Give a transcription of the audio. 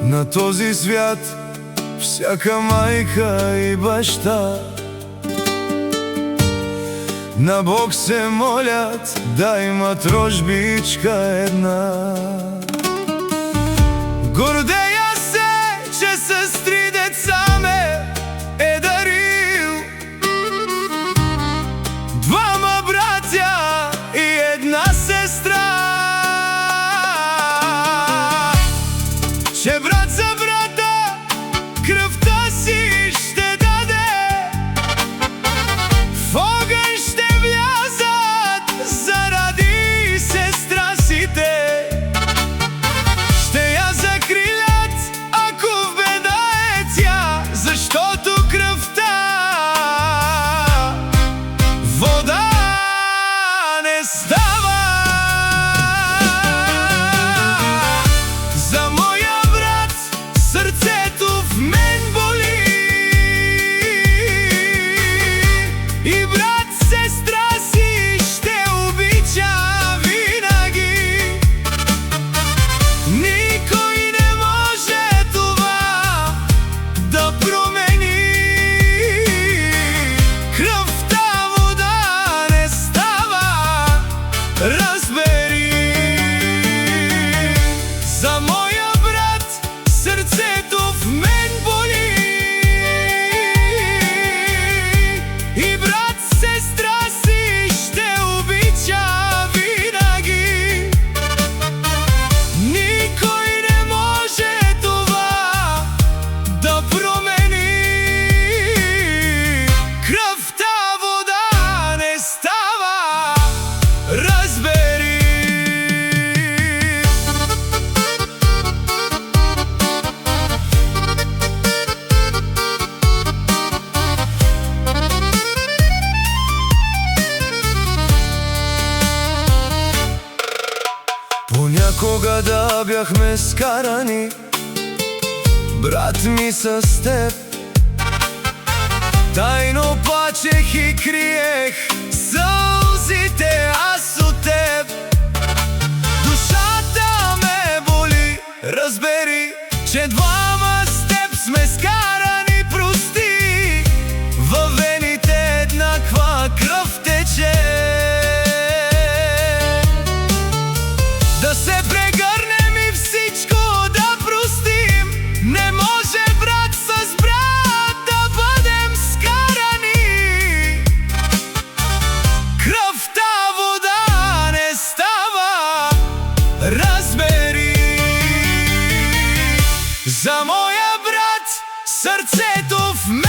На този свят всяка майка и баща на Бог се молят да имат рожбичка една. Гордея се, че с 3 деца ме е дарил, 2 братя и 1 сестра. Че брат за брата кръвта си ще даде, в огън ще влязат заради сестрасите. Ще я закрилят, ако в беда е тя, защото кръвта вода не става. За моя брат сърцето в мен боли, и брат сестра си ще обича винаги. Никой не може това да промени. Кръвта вода не става, разбери. За моя брат сърцето в мен боли, и брат сестра си ще обича винаги. Никой не може това да промени. Кръвта вода не става, разбери. Понякога да бяхме скарани, брат ми, с теб, тайно плачех и криех сълзите аз от теб. Душата ме боли, разбери, че 2 с теб сме скарани. Прости, във вените еднаква кръв тече. Да се прегърнем и всичко да простим. Не може брат с брат да бъдем скарани. Кръвта вода не става, разбери. За моя брат сърцето в мен